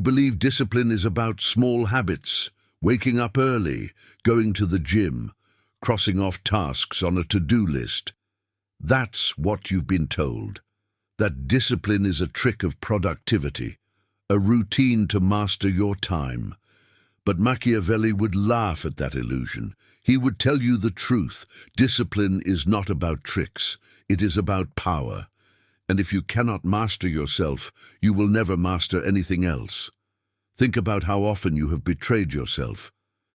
believe discipline is about small habits, waking up early, going to the gym, crossing off tasks on a to-do list. That's what you've been told. That discipline is a trick of productivity, a routine to master your time. But Machiavelli would laugh at that illusion. He would tell you the truth. Discipline is not about tricks. It is about power. And if you cannot master yourself, you will never master anything else. Think about how often you have betrayed yourself.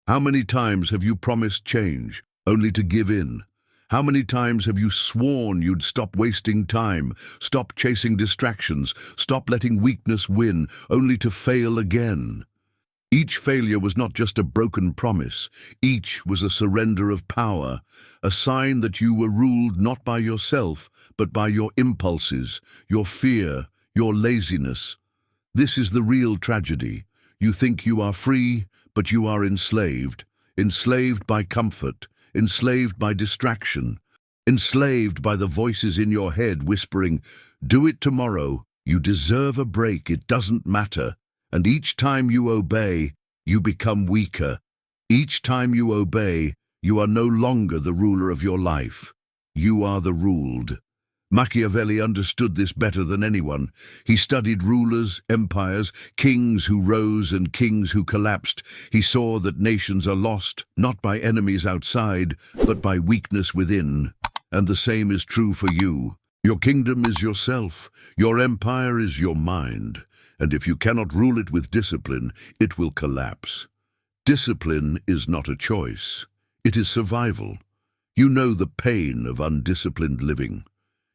How many times have you promised change, only to give in? How many times have you sworn you'd stop wasting time, stop chasing distractions, stop letting weakness win, only to fail again? Each failure was not just a broken promise. Each was a surrender of power, a sign that you were ruled not by yourself, but by your impulses, your fear, your laziness. This is the real tragedy. You think you are free, but you are enslaved. Enslaved by comfort, enslaved by distraction, enslaved by the voices in your head whispering, "Do it tomorrow, you deserve a break, it doesn't matter." And each time you obey, you become weaker. Each time you obey, you are no longer the ruler of your life. You are the ruled. Machiavelli understood this better than anyone. He studied rulers, empires, kings who rose and kings who collapsed. He saw that nations are lost, not by enemies outside, but by weakness within. And the same is true for you. Your kingdom is yourself. Your empire is your mind. And if you cannot rule it with discipline, it will collapse. Discipline is not a choice. It is survival. You know the pain of undisciplined living.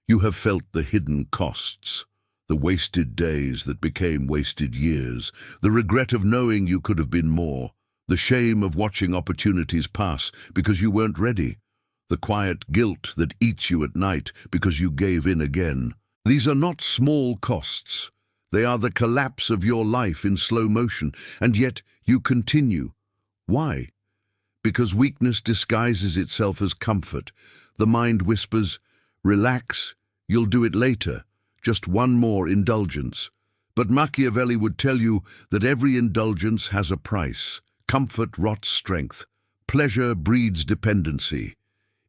You have felt the hidden costs, the wasted days that became wasted years, the regret of knowing you could have been more, the shame of watching opportunities pass because you weren't ready, the quiet guilt that eats you at night because you gave in again. These are not small costs. They are the collapse of your life in slow motion, and yet you continue. Why? Because weakness disguises itself as comfort. The mind whispers, "Relax, you'll do it later, just one more indulgence." But Machiavelli would tell you that every indulgence has a price. Comfort rots strength. Pleasure breeds dependency.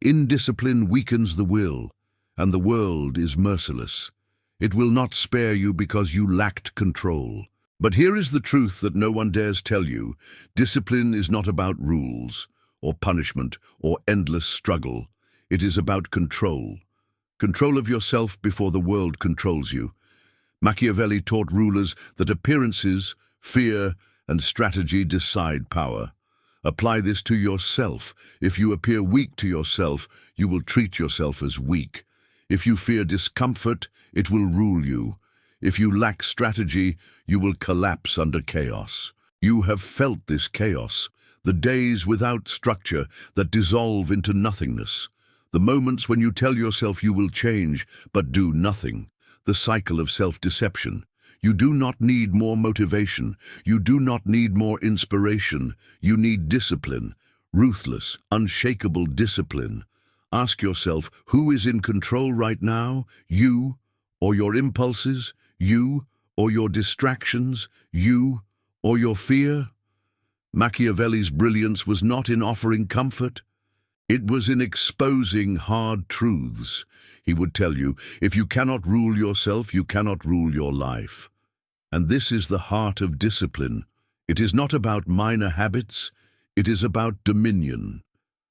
Indiscipline weakens the will, and the world is merciless. It will not spare you because you lacked control. But here is the truth that no one dares tell you. Discipline is not about rules, or punishment, or endless struggle. It is about control. Control of yourself before the world controls you. Machiavelli taught rulers that appearances, fear, and strategy decide power. Apply this to yourself. If you appear weak to yourself, you will treat yourself as weak. If you fear discomfort, it will rule you. If you lack strategy, you will collapse under chaos. You have felt this chaos, the days without structure that dissolve into nothingness, the moments when you tell yourself you will change but do nothing, the cycle of self-deception. You do not need more motivation. You do not need more inspiration. You need discipline, ruthless, unshakable discipline. Ask yourself, who is in control right now? You or your impulses? You or your distractions? You or your fear? Machiavelli's brilliance was not in offering comfort. It was in exposing hard truths. He would tell you, if you cannot rule yourself, you cannot rule your life. And this is the heart of discipline. It is not about minor habits. It is about dominion.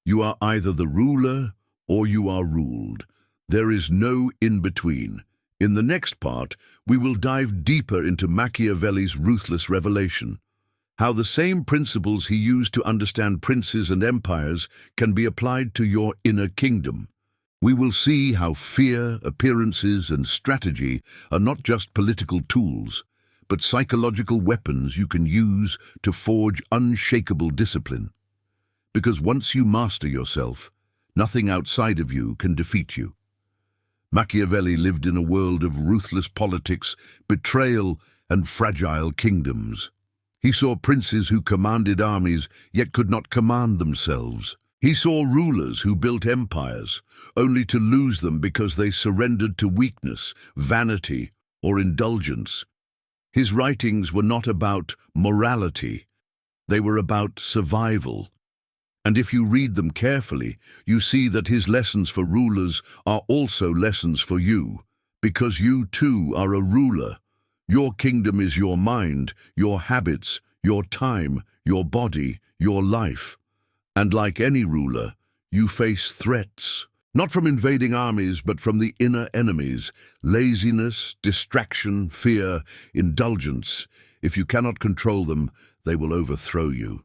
You are either the ruler or you are ruled. There is no in-between. In the next part, we will dive deeper into Machiavelli's ruthless revelation, how the same principles he used to understand princes and empires can be applied to your inner kingdom. We will see how fear, appearances, and strategy are not just political tools, but psychological weapons you can use to forge unshakable discipline. Because once you master yourself, nothing outside of you can defeat you. Machiavelli lived in a world of ruthless politics, betrayal, and fragile kingdoms. He saw princes who commanded armies, yet could not command themselves. He saw rulers who built empires, only to lose them because they surrendered to weakness, vanity, or indulgence. His writings were not about morality, they were about survival. And if you read them carefully, you see that his lessons for rulers are also lessons for you, because you too are a ruler. Your kingdom is your mind, your habits, your time, your body, your life. And like any ruler, you face threats, not from invading armies, but from the inner enemies: laziness, distraction, fear, indulgence. If you cannot control them, they will overthrow you.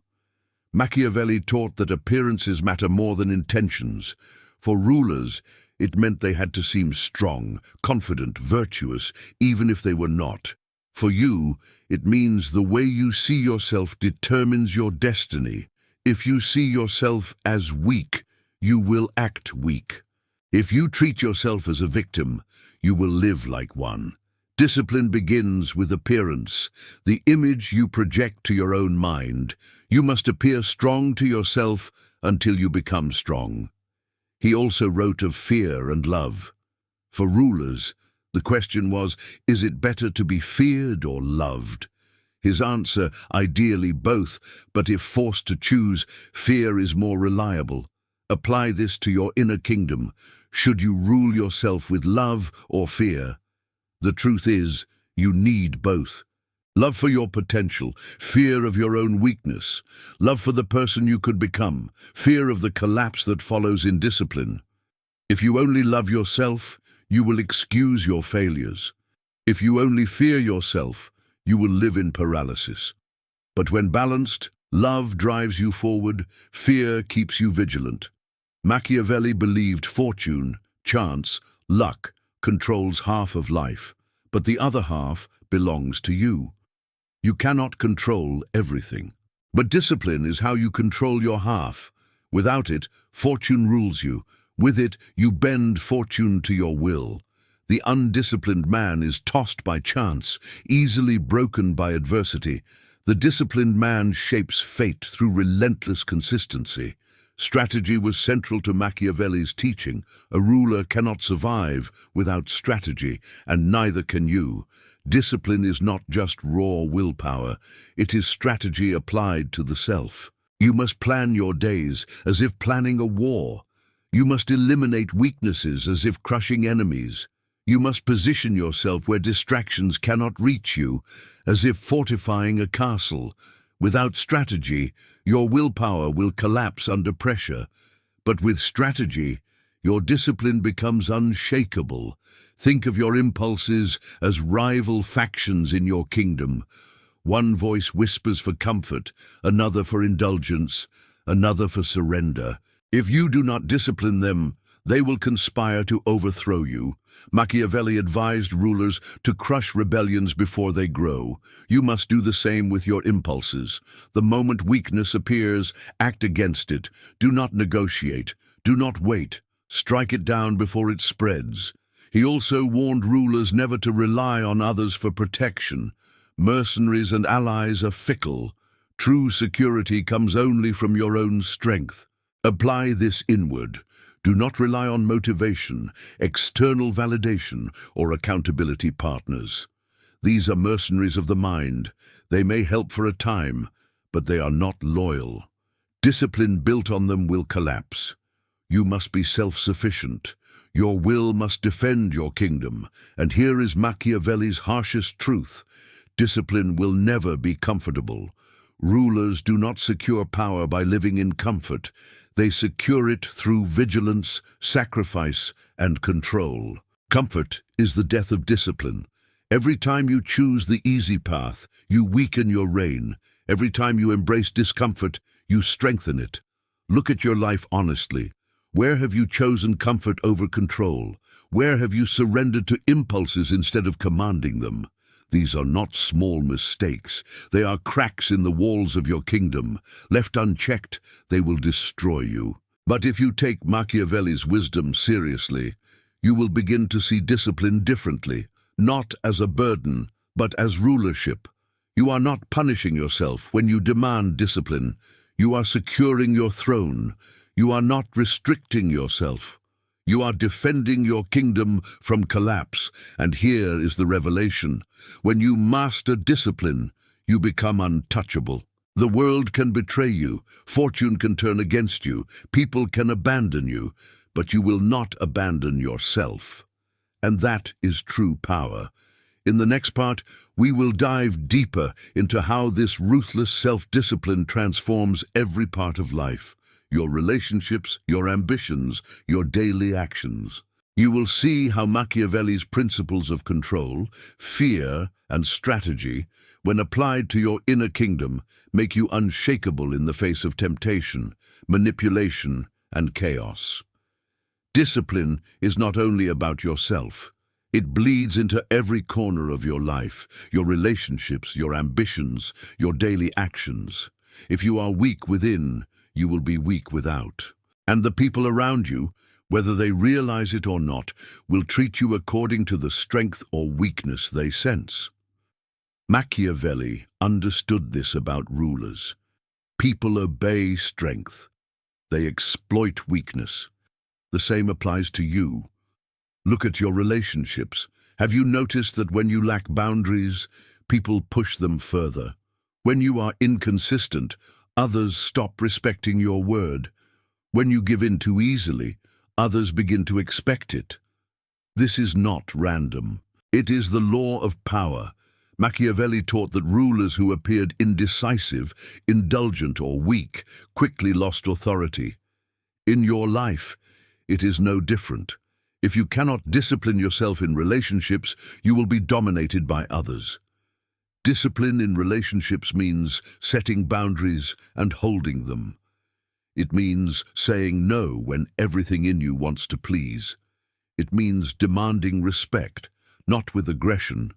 Machiavelli taught that appearances matter more than intentions. For rulers, it meant they had to seem strong, confident, virtuous, even if they were not. For you, it means the way you see yourself determines your destiny. If you see yourself as weak, you will act weak. If you treat yourself as a victim, you will live like one. Discipline begins with appearance, the image you project to your own mind. You must appear strong to yourself until you become strong. He also wrote of fear and love. For rulers, the question was, is it better to be feared or loved? His answer, ideally both, but if forced to choose, fear is more reliable. Apply this to your inner kingdom. Should you rule yourself with love or fear? The truth is, you need both. Love for your potential, fear of your own weakness. Love for the person you could become, fear of the collapse that follows in discipline. If you only love yourself, you will excuse your failures. If you only fear yourself, you will live in paralysis. But when balanced, love drives you forward, fear keeps you vigilant. Machiavelli believed fortune, chance, luck controls half of life, but the other half belongs to you. You cannot control everything. But discipline is how you control your half. Without it, fortune rules you. With it, you bend fortune to your will. The undisciplined man is tossed by chance, easily broken by adversity. The disciplined man shapes fate through relentless consistency. Strategy was central to Machiavelli's teaching. A ruler cannot survive without strategy, and neither can you. Discipline is not just raw willpower, it is strategy applied to the self. You must plan your days as if planning a war. You must eliminate weaknesses as if crushing enemies. You must position yourself where distractions cannot reach you, as if fortifying a castle. Without strategy, your willpower will collapse under pressure. But with strategy, your discipline becomes unshakable. Think of your impulses as rival factions in your kingdom. One voice whispers for comfort, another for indulgence, another for surrender. If you do not discipline them, they will conspire to overthrow you. Machiavelli advised rulers to crush rebellions before they grow. You must do the same with your impulses. The moment weakness appears, act against it. Do not negotiate. Do not wait. Strike it down before it spreads. He also warned rulers never to rely on others for protection. Mercenaries and allies are fickle. True security comes only from your own strength. Apply this inward. Do not rely on motivation, external validation, or accountability partners. These are mercenaries of the mind. They may help for a time, but they are not loyal. Discipline built on them will collapse. You must be self-sufficient. Your will must defend your kingdom. And here is Machiavelli's harshest truth. Discipline will never be comfortable. Rulers do not secure power by living in comfort. They secure it through vigilance, sacrifice, and control. Comfort is the death of discipline. Every time you choose the easy path, you weaken your reign. Every time you embrace discomfort, you strengthen it. Look at your life honestly. Where have you chosen comfort over control? Where have you surrendered to impulses instead of commanding them? These are not small mistakes. They are cracks in the walls of your kingdom. Left unchecked, they will destroy you. But if you take Machiavelli's wisdom seriously, you will begin to see discipline differently, not as a burden, but as rulership. You are not punishing yourself when you demand discipline. You are securing your throne. You are not restricting yourself. You are defending your kingdom from collapse, and here is the revelation. When you master discipline, you become untouchable. The world can betray you, fortune can turn against you, people can abandon you, but you will not abandon yourself. And that is true power. In the next part, we will dive deeper into how this ruthless self-discipline transforms every part of life. Your relationships, your ambitions, your daily actions. You will see how Machiavelli's principles of control, fear, and strategy, when applied to your inner kingdom, make you unshakable in the face of temptation, manipulation, and chaos. Discipline is not only about yourself. It bleeds into every corner of your life, your relationships, your ambitions, your daily actions. If you are weak within, you will be weak without. And the people around you, whether they realize it or not, will treat you according to the strength or weakness they sense. Machiavelli understood this about rulers. People obey strength. They exploit weakness. The same applies to you. Look at your relationships. Have you noticed that when you lack boundaries, people push them further? When you are inconsistent, others stop respecting your word. When you give in too easily, others begin to expect it. This is not random. It is the law of power. Machiavelli taught that rulers who appeared indecisive, indulgent, or weak quickly lost authority. In your life, it is no different. If you cannot discipline yourself in relationships, you will be dominated by others. Discipline in relationships means setting boundaries and holding them. It means saying no when everything in you wants to please. It means demanding respect, not with aggression,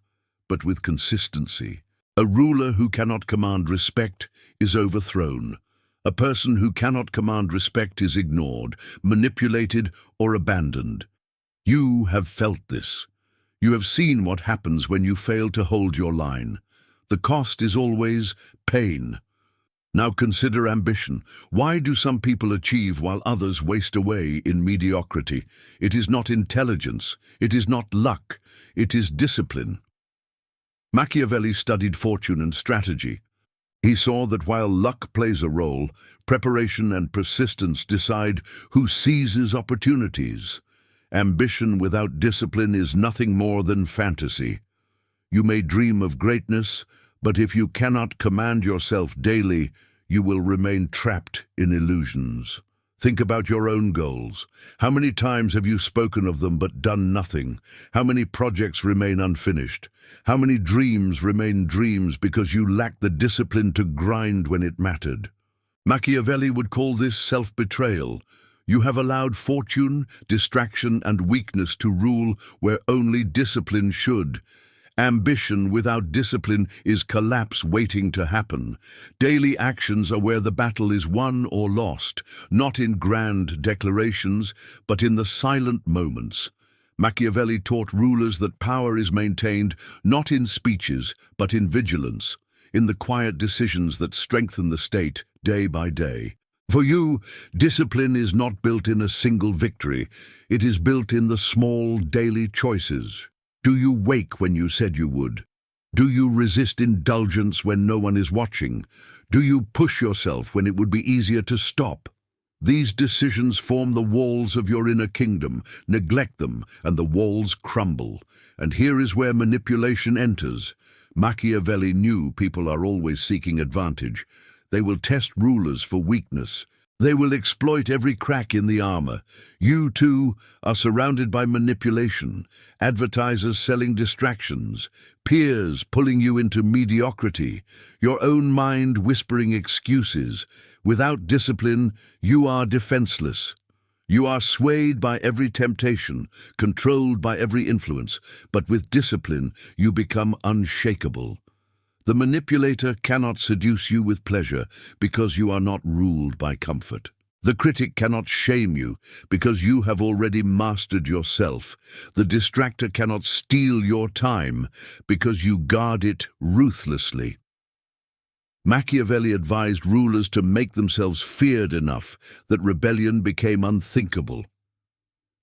but with consistency. A ruler who cannot command respect is overthrown. A person who cannot command respect is ignored, manipulated, or abandoned. You have felt this. You have seen what happens when you fail to hold your line. The cost is always pain. Now consider ambition. Why do some people achieve while others waste away in mediocrity? It is not intelligence. It is not luck. It is discipline. Machiavelli studied fortune and strategy. He saw that while luck plays a role, preparation and persistence decide who seizes opportunities. Ambition without discipline is nothing more than fantasy. You may dream of greatness, but if you cannot command yourself daily, you will remain trapped in illusions. Think about your own goals. How many times have you spoken of them but done nothing? How many projects remain unfinished? How many dreams remain dreams because you lack the discipline to grind when it mattered? Machiavelli would call this self-betrayal. You have allowed fortune, distraction, and weakness to rule where only discipline should. Ambition without discipline is collapse waiting to happen. Daily actions are where the battle is won or lost, not in grand declarations, but in the silent moments. Machiavelli taught rulers that power is maintained not in speeches, but in vigilance, in the quiet decisions that strengthen the state day by day. For you, discipline is not built in a single victory. It is built in the small daily choices. Do you wake when you said you would? Do you resist indulgence when no one is watching? Do you push yourself when it would be easier to stop? These decisions form the walls of your inner kingdom. Neglect them, and the walls crumble. And here is where manipulation enters. Machiavelli knew people are always seeking advantage. They will test rulers for weakness. They will exploit every crack in the armor. You, too, are surrounded by manipulation, advertisers selling distractions, peers pulling you into mediocrity, your own mind whispering excuses. Without discipline, you are defenseless. You are swayed by every temptation, controlled by every influence, but with discipline, you become unshakable. The manipulator cannot seduce you with pleasure because you are not ruled by comfort. The critic cannot shame you because you have already mastered yourself. The distractor cannot steal your time because you guard it ruthlessly. Machiavelli advised rulers to make themselves feared enough that rebellion became unthinkable.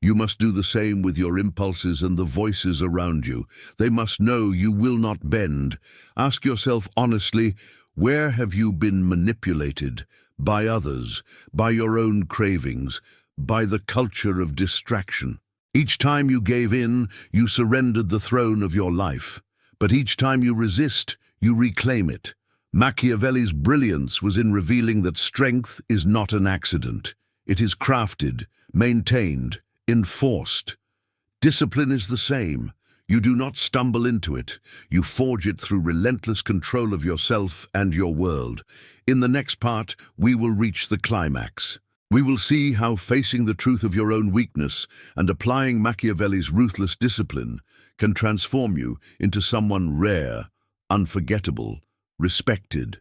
You must do the same with your impulses and the voices around you. They must know you will not bend. Ask yourself honestly, where have you been manipulated? By others, by your own cravings, by the culture of distraction. Each time you gave in, you surrendered the throne of your life. But each time you resist, you reclaim it. Machiavelli's brilliance was in revealing that strength is not an accident. It is crafted, maintained, enforced. Discipline is the same. You do not stumble into it. You forge it through relentless control of yourself and your world. In the next part, we will reach the climax. We will see how facing the truth of your own weakness and applying Machiavelli's ruthless discipline can transform you into someone rare, unforgettable, respected.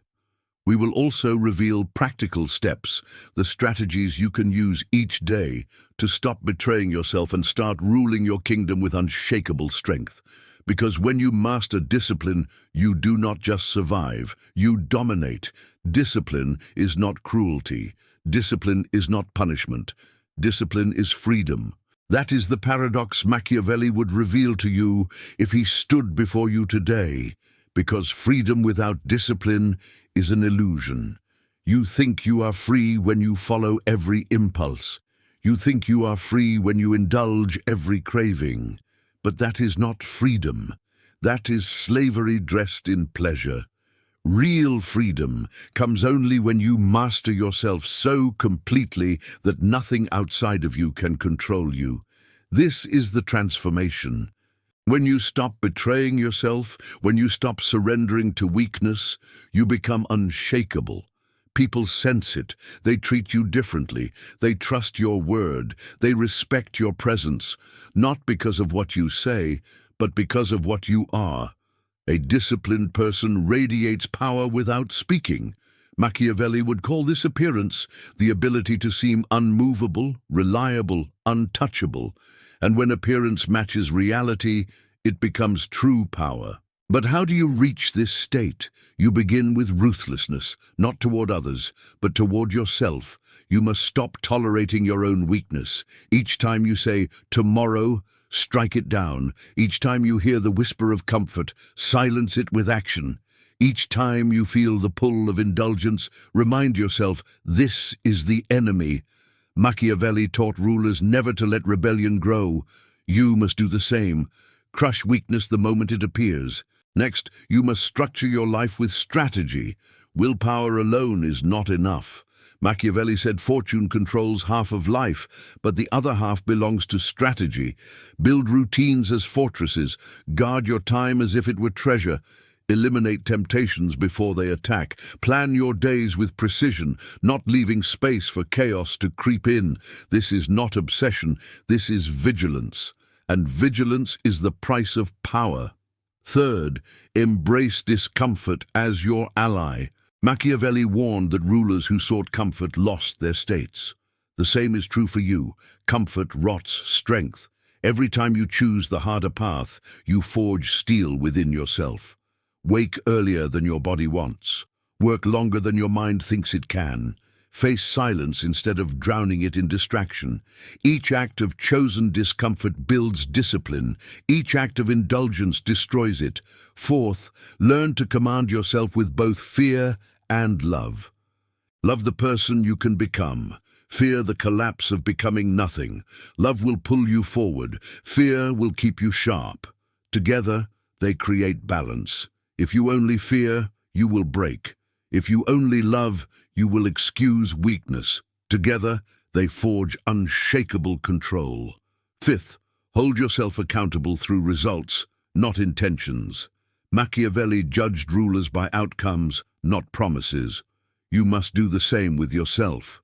We will also reveal practical steps, the strategies you can use each day to stop betraying yourself and start ruling your kingdom with unshakable strength. Because when you master discipline, you do not just survive, you dominate. Discipline is not cruelty. Discipline is not punishment. Discipline is freedom. That is the paradox Machiavelli would reveal to you if he stood before you today. Because freedom without discipline is an illusion. You think you are free when you follow every impulse. You think you are free when you indulge every craving. But that is not freedom. That is slavery dressed in pleasure. Real freedom comes only when you master yourself so completely that nothing outside of you can control you. This is the transformation. When you stop betraying yourself, when you stop surrendering to weakness, you become unshakable. People sense it. They treat you differently. They trust your word. They respect your presence, not because of what you say, but because of what you are. A disciplined person radiates power without speaking. Machiavelli would call this appearance the ability to seem unmovable, reliable, untouchable. And when appearance matches reality, it becomes true power. But how do you reach this state? You begin with ruthlessness, not toward others, but toward yourself. You must stop tolerating your own weakness. Each time you say, tomorrow, strike it down. Each time you hear the whisper of comfort, silence it with action. Each time you feel the pull of indulgence, remind yourself, this is the enemy. Machiavelli taught rulers never to let rebellion grow. You must do the same. Crush weakness the moment it appears. Next, you must structure your life with strategy. Willpower alone is not enough. Machiavelli said fortune controls half of life, but the other half belongs to strategy. Build routines as fortresses. Guard your time as if it were treasure. Eliminate temptations before they attack. Plan your days with precision, not leaving space for chaos to creep in. This is not obsession, this is vigilance. And vigilance is the price of power. Third, embrace discomfort as your ally. Machiavelli warned that rulers who sought comfort lost their states. The same is true for you. Comfort rots strength. Every time you choose the harder path, you forge steel within yourself. Wake earlier than your body wants. Work longer than your mind thinks it can. Face silence instead of drowning it in distraction. Each act of chosen discomfort builds discipline. Each act of indulgence destroys it. Fourth, learn to command yourself with both fear and love. Love the person you can become. Fear the collapse of becoming nothing. Love will pull you forward. Fear will keep you sharp. Together, they create balance. If you only fear, you will break. If you only love, you will excuse weakness. Together, they forge unshakable control. Fifth, hold yourself accountable through results, not intentions. Machiavelli judged rulers by outcomes, not promises. You must do the same with yourself.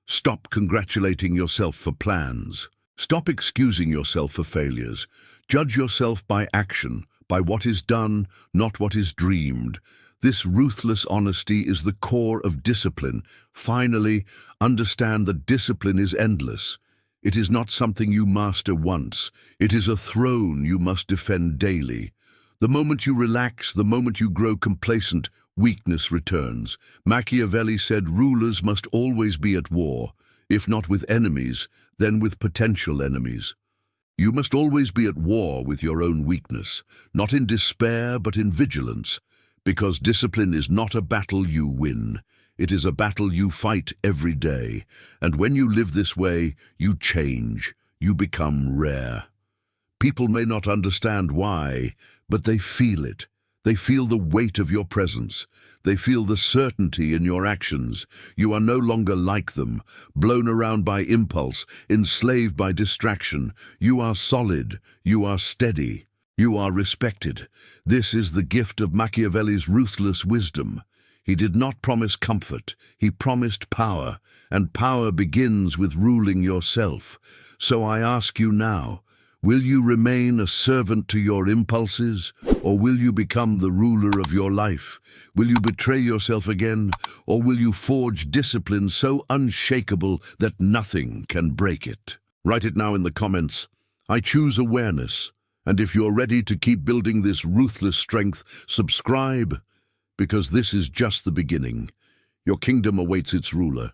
Stop congratulating yourself for plans. Stop excusing yourself for failures. Judge yourself by action, by what is done, not what is dreamed. This ruthless honesty is the core of discipline. Finally, understand that discipline is endless. It is not something you master once. It is a throne you must defend daily. The moment you relax, the moment you grow complacent, weakness returns. Machiavelli said rulers must always be at war. If not with enemies, then with potential enemies. You must always be at war with your own weakness, not in despair but in vigilance, because discipline is not a battle you win. It is a battle you fight every day, and when you live this way, you change, you become rare. People may not understand why, but they feel it. They feel the weight of your presence. They feel the certainty in your actions. You are no longer like them, blown around by impulse, enslaved by distraction. You are solid. You are steady. You are respected. This is the gift of Machiavelli's ruthless wisdom. He did not promise comfort. He promised power, and power begins with ruling yourself. So I ask you now, will you remain a servant to your impulses, or will you become the ruler of your life? Will you betray yourself again, or will you forge discipline so unshakable that nothing can break it? Write it now in the comments. I choose awareness, and if you're ready to keep building this ruthless strength, subscribe, because this is just the beginning. Your kingdom awaits its ruler.